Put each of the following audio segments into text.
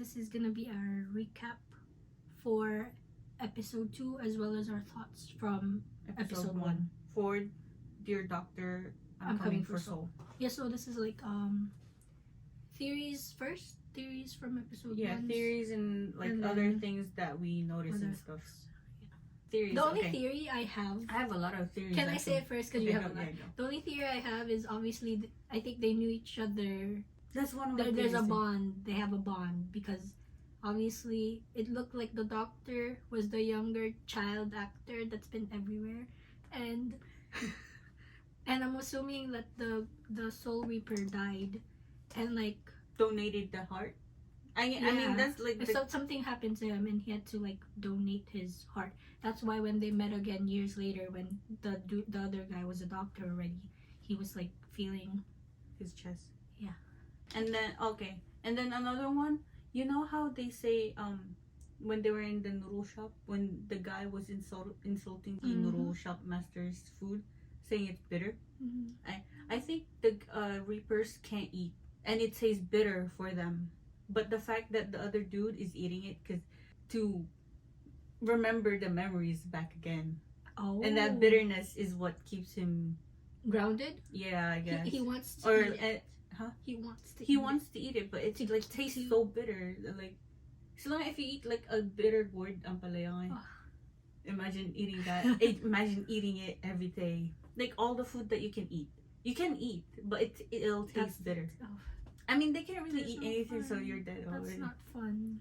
this is gonna be our recap for episode 2 as well as our thoughts from episode 1. For Dear Doctor, I'm coming for soul. Yeah, so this is like theories first, theories from episode 1. Yeah, theories and like and other things that we notice and stuff. Yeah. Theories. The only theory I have a lot of theories. Can I say it first? Because you have a lot. Yeah, the only theory I have is obviously I think they knew each other. That's one of the There's a bond. They have a bond because obviously it looked like the doctor was the younger child actor that's been everywhere, and I'm assuming that the Soul Reaper died, and like donated the heart. I mean that's like so something happened to him and he had to like donate his heart. That's why when they met again years later, when the other guy was a doctor already, he was like feeling his chest. Yeah. And then another one. You know how they say when they were in the noodle shop, when the guy was insulting the noodle shop master's food, saying it's bitter. I think the Reapers can't eat, and it tastes bitter for them. But the fact that the other dude is eating it to remember the memories back again. Oh. And that bitterness is what keeps him grounded. Yeah, I guess. He wants to eat it. Huh? He wants to eat it, but it like tastes so bitter. Like, so long if you eat like a bitter gourd ampalaya. Imagine eating that. Imagine eating it every day. Like all the food that you can eat, but it'll taste bitter. I mean, they can't really eat anything, so you're dead already. That's not fun.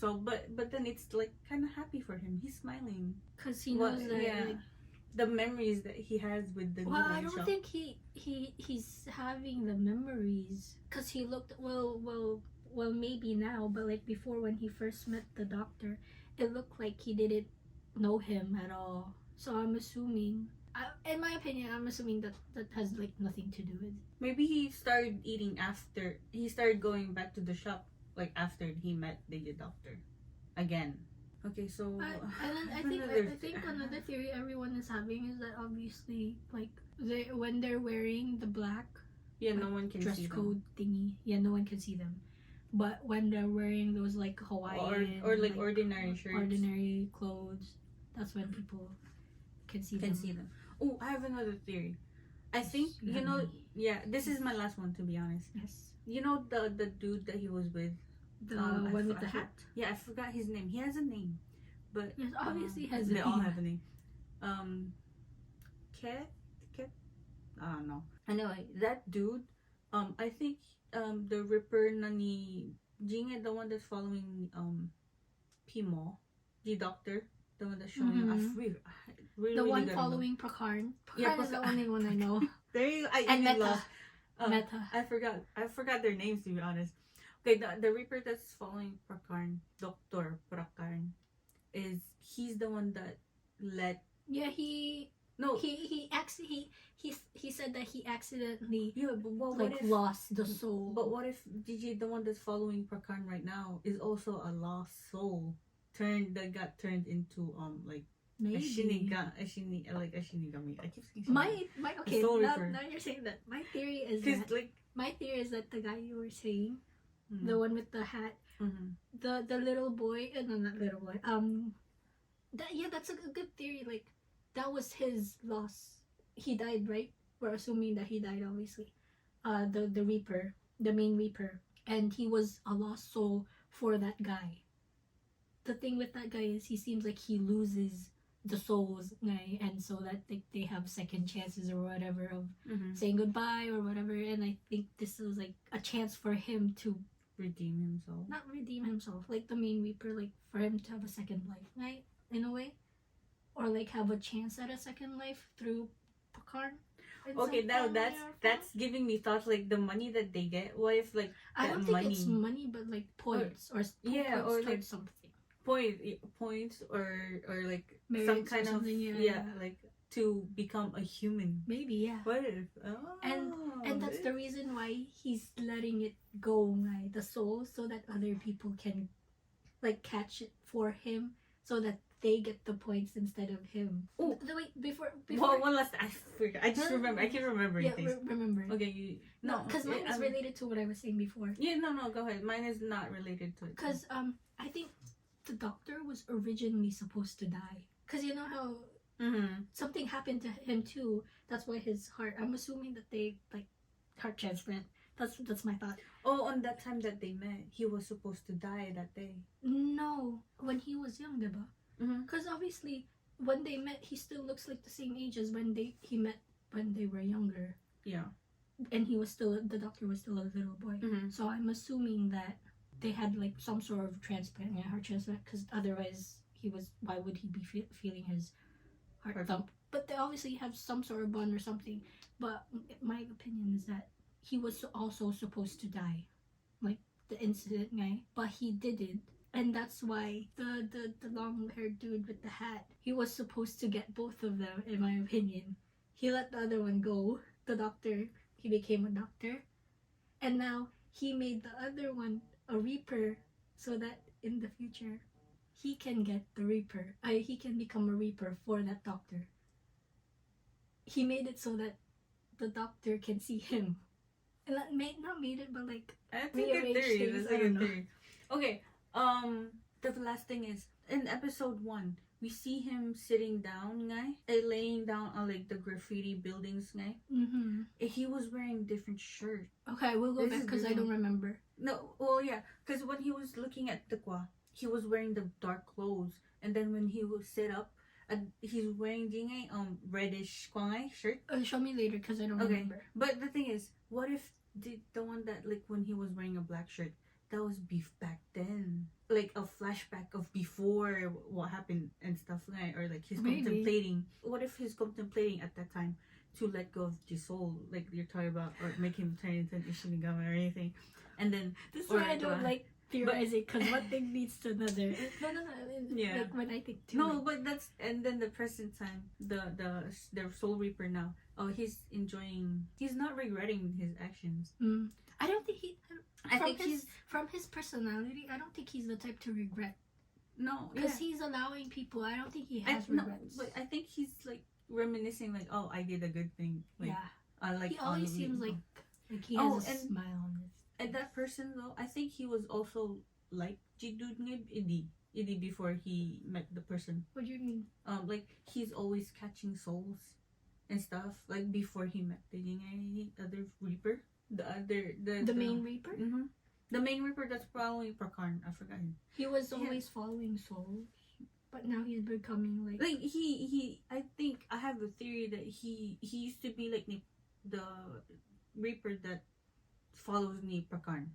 So, but then it's like kind of happy for him. He's smiling because he knows that. Yeah. Like, the memories that he has with the I don't think he's having the memories because he looked well maybe now, but like before when he first met the doctor, it looked like he didn't know him at all. So I'm assuming, in my opinion, that has like nothing to do with it. Maybe he started eating after he started going back to the shop, like after he met the doctor again. Okay, so and then I think another theory everyone is having is that obviously like when they're wearing the black no one can dress see code thingy, no one can see them. But when they're wearing those like Hawaiian or like ordinary shirts, ordinary clothes, that's when people can see them. Oh, I have another theory. I think this is my last one to be honest. Yes. You know the dude that he was with. The one with the hat? Yeah, I forgot his name. He has a name. But yes, obviously has a name. They all have a name. Ket? I don't know. Anyway, that dude, I think the Ripper nani Jinga, the one that's following Pimo, the doctor, the one that's showing the one following Prakarn. Prakarn is the only one I know. There you and Meta. Meta. I forgot their names to be honest. Okay, the Reaper that's following Prakarn, Dr. Prakarn, he's the one that let. Yeah, he said that he accidentally lost the soul. But what if DJ, the one that's following Prakarn right now, is also a lost soul that got turned into like maybe a shinigami. I keep saying my okay. Now you're saying that. My theory is that the guy you were saying. The one with the hat, the little boy, no, not little boy. That's a good theory. Like, that was his loss. He died, right? We're assuming that he died, obviously. The Reaper, the main Reaper, and he was a lost soul for that guy. The thing with that guy is he seems like he loses the souls, and so that they have second chances or whatever of saying goodbye or whatever. And I think this was like a chance for him to not redeem himself, like the main Reaper, like for him to have a second life, right? In a way, or like have a chance at a second life through Prakarn. Okay, now that's giving me thoughts. Like the money that they get. What if like I don't think it's money, but like points or like something. Points or like merits some kind of yeah, like to become a human. Maybe, yeah. What if? And that's the reason why he's letting it go, right? The soul, so that other people can like catch it for him so that they get the points instead of him. Oh, wait, before well, one last. I forgot. I just remember. I keep remembering things. Remember. Okay, no, because mine is related to what I was saying before. Yeah, no, go ahead. Mine is not related to it. Because I think the doctor was originally supposed to die. Because you know how something happened to him too. That's why his heart. I'm assuming that they like heart transplant. That's my thought. Oh, on that time that they met, he was supposed to die that day. No, when he was young, diba? Because obviously, when they met, he still looks like the same age as when he met when they were younger. Yeah. And the doctor was still a little boy. So I'm assuming that they had like some sort of transplant, heart transplant, because otherwise why would he be feeling his heart thump? But they obviously have some sort of bond or something. But my opinion is that he was also supposed to die, like the incident guy, but he didn't. And that's why the long-haired dude with the hat, he was supposed to get both of them, in my opinion. He let the other one go, the doctor. He became a doctor. And now he made the other one a reaper so that in the future he can get the reaper. He can become a reaper for that doctor. He made it so that the doctor can see him. And that not made it, but like that's a good theory. That's a good theory. Okay. The last thing is in episode 1, we see him sitting down, laying down on like the graffiti buildings, He was wearing different shirt. Okay, we'll go back because I don't remember. No, well, yeah, because when he was looking at the he was wearing the dark clothes, and then when he was sit up, he's wearing reddish shirt. Show me later because I don't remember. But the thing is, what if the one that like when he was wearing a black shirt? That was back then, like a flashback of before what happened and stuff, or like he's contemplating. What if he's contemplating at that time to let go of the soul, like you're talking about, or make him turn into an Ishinigami or anything, and then this is why I don't like theorizing, because one thing leads to another. No. Yeah. Like when I think too. No, but that's and then the present time, the soul reaper now. Oh, he's enjoying. He's not regretting his actions. I don't think he. I think from his personality, I don't think he's the type to regret. No, because he's allowing people. I don't think he has regrets. No, but I think he's like reminiscing, like, oh, I did a good thing. Like, yeah. He always seems like he has a smile on his. And that person though, I think he was also like Idi before he met the person. What do you mean? Like he's always catching souls and stuff. Like before he met the other reaper. The main reaper? The main reaper that's probably Prakarn. I forgot him. He was always following souls, but now he's becoming like he I think I have a theory that he used to be like the reaper that follows Prakarn,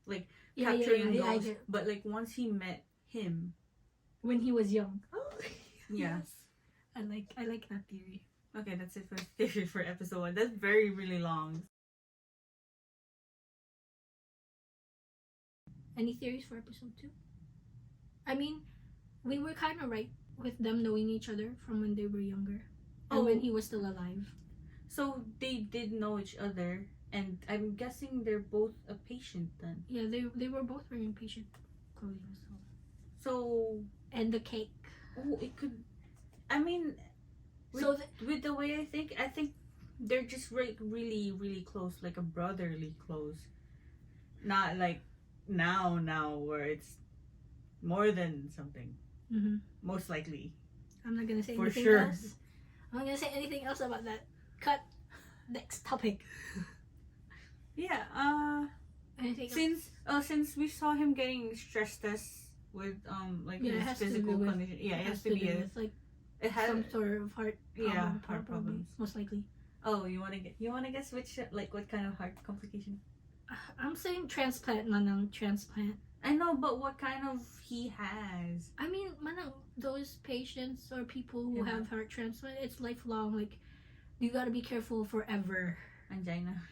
like capturing those. But like once he met him when he was young. Yes. I like that theory. Okay, that's it for theory for episode 1. That's really long. Any theories for episode 2? I mean, we were kind of right with them knowing each other from when they were younger and when he was still alive. So they did know each other, and I'm guessing they're both a patient then. Yeah, they were both wearing patient clothing. So and the cake. Oh, it could. I mean, with the way I think they're just really, really close, like a brotherly close, not like. Now where it's more than something. Most likely. I'm not gonna say for anything else. I'm not gonna say anything else about that. Cut. Next topic. Yeah. Since we saw him getting stress tests with his physical condition. Yeah, it has to be it has some sort of heart problem. Heart problems. Most likely. Oh, you wanna guess which what kind of heart complication? I'm saying transplant, manang transplant. I know, but what kind of he has? I mean, manang, those patients or people who have heart transplant, it's lifelong. Like, you gotta be careful forever. Angina.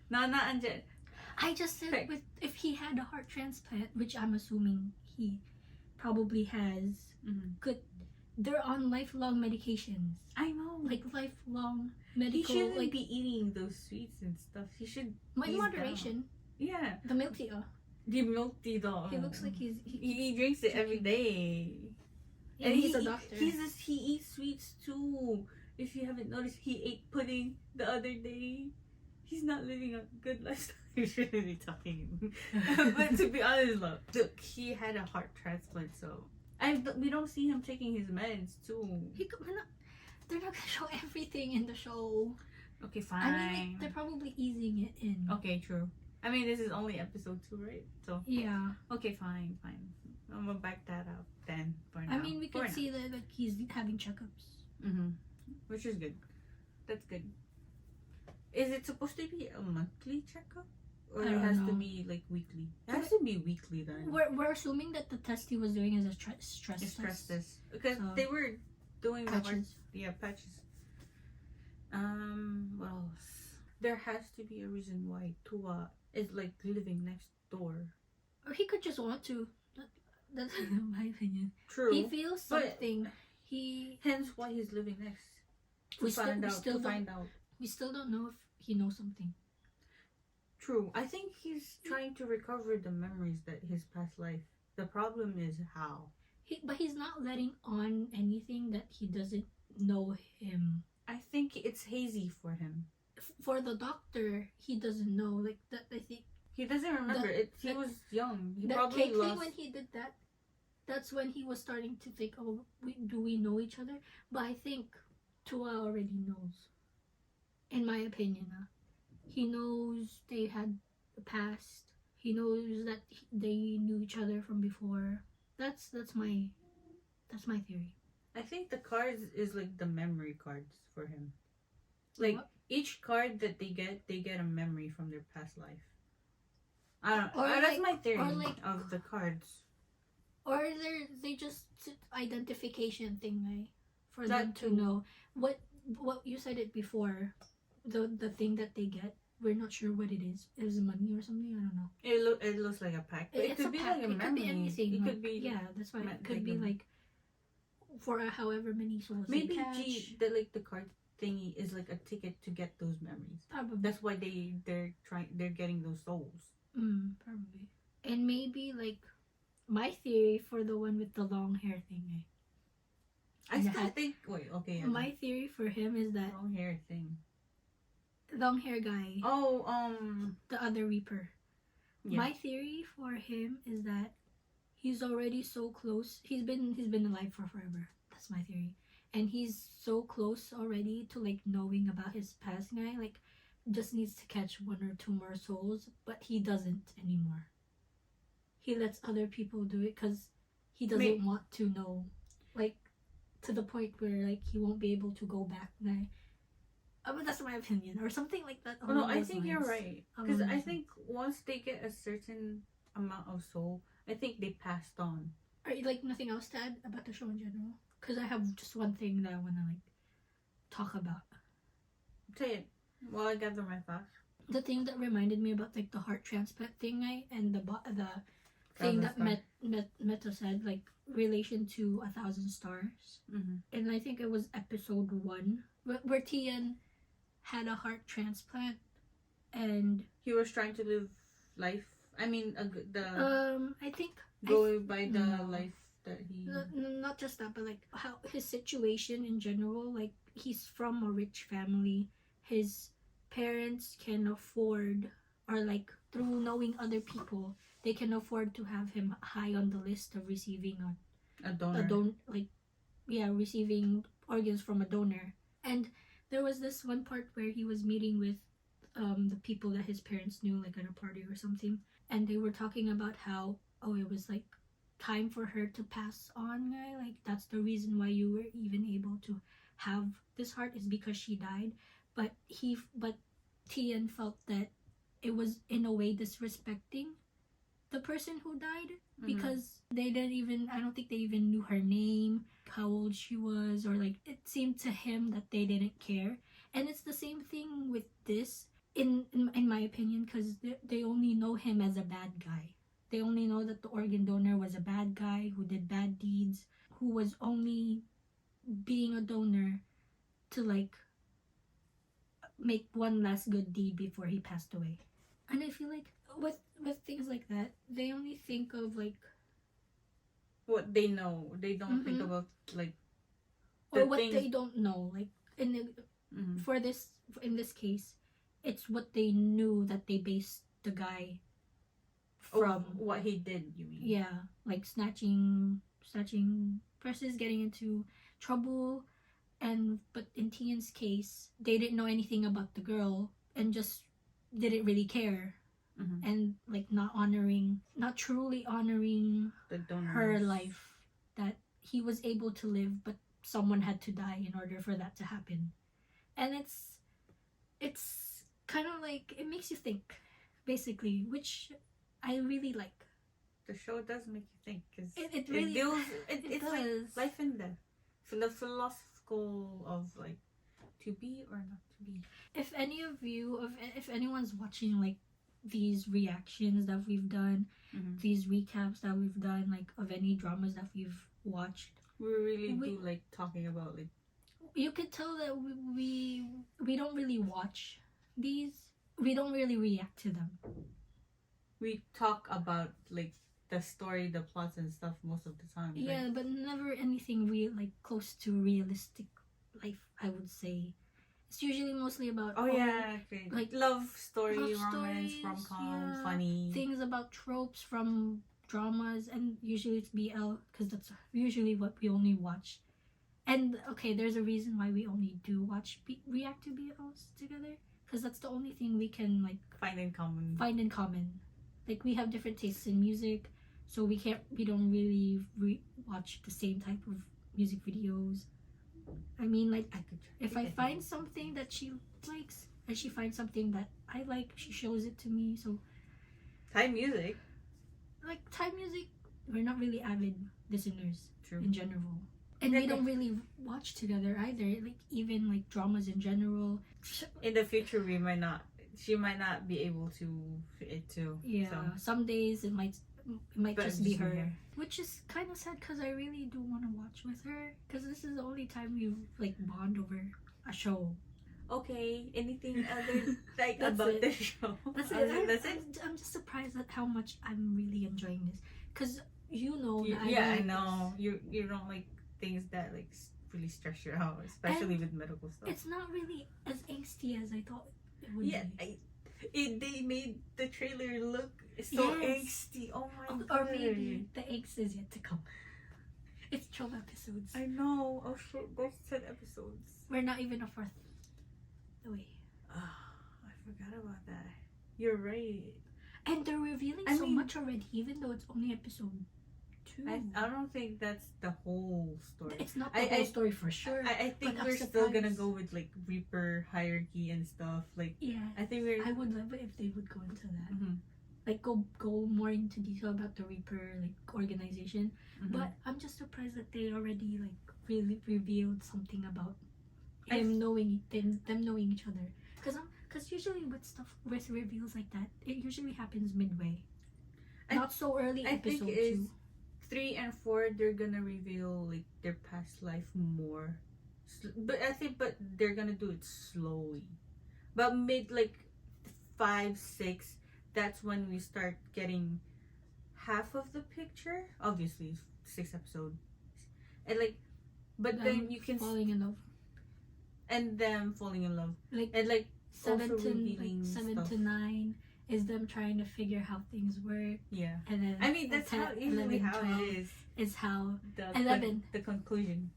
No, not angina. I just said if he had a heart transplant, which I'm assuming he probably has, good. They're on lifelong medications. I know. Like lifelong medical. He shouldn't be eating those sweets and stuff. He should. In moderation. Yeah. The milk tea. The milk tea though. He looks like he drinks it every day. And he's a doctor. He eats sweets too. If you haven't noticed, he ate pudding the other day. He's not living a good lifestyle. You shouldn't be talking. But to be honest, look, he had a heart transplant, so we don't see him taking his meds too. They're not gonna show everything in the show. Okay, fine. I mean, they're probably easing it in. Okay, true. I mean, this is only episode 2, right? So yeah. Okay, fine. I'm gonna back that up then. For now. I mean, we can see that like he's having checkups. Which is good. That's good. Is it supposed to be a monthly checkup, or it has to be like weekly? It has to be weekly then. We're assuming that the test he was doing is a stress test. Because they were doing patches. Patches. What else? There has to be a reason why Tua is like living next door. Or he could just want to. That's my opinion. True. He feels something. Hence why he's living next. We still don't know if he knows something. True. I think he's trying to recover the memories that his past life. The problem is how. But he's not letting on anything that he doesn't know him. I think it's hazy for him. For the doctor, he doesn't know. Like that, I think he doesn't remember. He was young. He probably lost. When he did that, that's when he was starting to think, "Oh, do we know each other?" But I think Tua already knows. In my opinion, he knows they had a past. He knows that they knew each other from before. That's my theory. I think the cards is like the memory cards for him. Like what? Each card that they get a memory from their past life. I don't know. That's my theory of the cards. Or they just identification thing, right? For them to know what you said it before. The thing that they get, we're not sure what it is. Is it money or something? I don't know. It looks like a pack. It could be like a memory. It could be anything. It could be that's why it could be like for however many souls. Maybe the card thingy is like a ticket to get those memories. Probably. That's why they're getting those souls. Probably. And maybe like my theory for the one with the long hair thing. I still think. Wait. Okay. My theory for him is that long hair thing. Long hair guy. Oh, the other Reaper. Yeah. My theory for him is that he's already so close. He's been alive for forever. That's my theory. And he's so close already to like knowing about his past guy. Like, just needs to catch 1 or 2 more souls, but he doesn't anymore. He lets other people do it because he doesn't want to know. Like, to the point where like he won't be able to go back. But that's my opinion, or something like that. No, I think you're right. Because I think once they get a certain amount of soul, I think they passed on. Are you like nothing else to add about the show in general? Because I have just one thing that I want to like talk about. Say it while I gather my thoughts. The thing that reminded me about like the heart transplant thing, and the thing that Meta said, like relation to 1,000 stars, and I think it was episode 1 where Tian had a heart transplant, and he was trying to live life. I mean, I think go by the life that he. Not just that, but like how his situation in general. Like he's from a rich family. His parents can afford, or like through knowing other people, they can afford to have him high on the list of receiving a donor. Receiving organs from a donor. And there was this one part where he was meeting with the people that his parents knew, like at a party or something, and they were talking about how it was like time for her to pass on, like that's the reason why you were even able to have this heart is because she died. But Tian felt that it was in a way disrespecting the person who died, because they didn't even, I don't think they even knew her name, how old she was, or like it seemed to him that they didn't care. And it's the same thing with this in my opinion, because they only know him as a bad guy. They only know that the organ donor was a bad guy who did bad deeds, who was only being a donor to like make one last good deed before he passed away. And I feel like with things like that, they only think of like what they know. They don't think about like or what they don't know. Like in this case, it's what they knew that they based the guy from what he did. You mean? Yeah, like snatching purses, getting into trouble, but in Tian's case, they didn't know anything about the girl and just didn't really care. And like not truly honoring her life, that he was able to live, but someone had to die in order for that to happen. And it's kind of like, it makes you think, basically, which I really like. The show does make you think, because it really deals, it it's does. like life and death, the philosophical of like to be or not to be. If anyone's watching like these reactions that we've done, these recaps that we've done, like of any dramas that we've watched, we really do like talking about, like, you could tell that we don't really watch these, we don't really react to them. We talk about like the story, the plots and stuff most of the time. Yeah, right? But never anything real, like close to realistic life, I would say. It's usually mostly about like love story, romance, rom-com, funny things about tropes from dramas, and usually it's BL, because that's usually what we only watch. And okay, there's a reason why we only do react to BLs together, because that's the only thing we can like find in common. Like we have different tastes in music, so we don't really watch the same type of music videos. I mean, like, if I find something that she likes and she finds something that I like, she shows it to me. So Thai music, we're not really avid listeners. True. In general, and we don't really watch together either. Like even like dramas in general. In the future, she might not be able to fit it too. Yeah, so some days it might just be her, which is kind of sad, because I really do want to watch with her, because this is the only time we like bond over a show. Okay, anything other like about the show? That's it. I'm just surprised at how much I'm really enjoying this, because I know you don't like things that like really stress you out, especially with medical stuff. It's not really as angsty as I thought it would be. They made the trailer look so angsty. Oh my god. Or maybe the angst is yet to come. It's 12 episodes. I know. Oh shit, there's 10 episodes. We're not even a fourth away. I forgot about that. You're right. And they're revealing so much already, even though it's only episode 2. I don't think that's the whole story. It's not the whole story for sure. I think we're still gonna go with like Reaper hierarchy and stuff. Like, I think I would love it if they would go into that. Like go more into detail about the Reaper like organization. But I'm just surprised that they already like really revealed something about them knowing each other. Because usually with reveals like that, it usually happens midway. Not so early. Episode 2. 3 and 4, they're gonna reveal like their past life more, but they're gonna do it slowly. But mid like 5, 6, that's when we start getting half of the picture. Obviously, 6 episodes, and like, but then you can falling in love, and them falling in love, like, and like 7 to 9. Is them trying to figure how things work. Yeah. And then I mean, that's 10, usually 11, how it is. Is how the conclusion.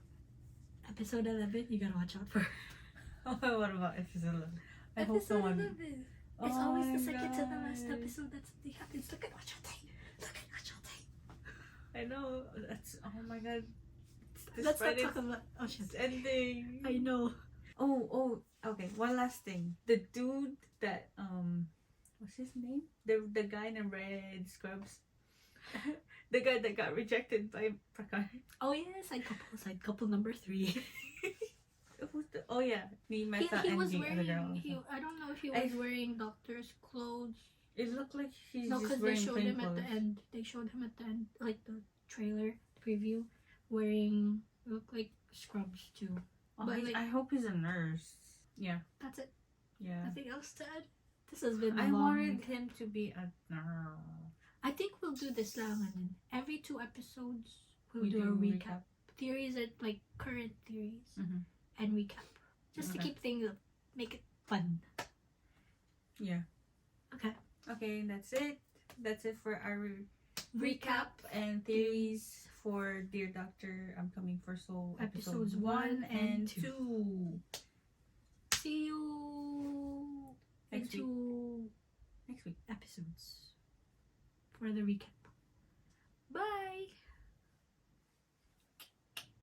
Episode 11, you gotta watch out for. What about episode 11? I hope someone. 11. It's always the second to the last episode that something happens. Look at watch out tape. I know. That's my god. Let's not talk about. Oh shit. It's ending. I know. Oh. Okay. One last thing. The dude that what's his name? The guy in the red scrubs. The guy that got rejected by Prakar. Oh yeah, side couple number 3. Me, Meta, he and was the wearing, other girl. I don't know if he was wearing doctor's clothes. It looked like he's no, just they wearing showed him clothes. at the end. They showed him at the end, like the trailer preview, wearing look like scrubs too. But I hope he's a nurse. Yeah. That's it. Yeah. Nothing else to add This has been a I long wanted week. him to be a I think we'll do this lang and then every 2 episodes we'll We do a do recap. Theories are like current theories and recap. Just to Okay. keep things up. Make it fun. Yeah. Okay. Okay, that's it. That's it for our recap and theories for Dear Doctor. I'm coming for Soul Episodes episodes 1 and 2. 2. See you Next in 2 Next week. episodes for the recap.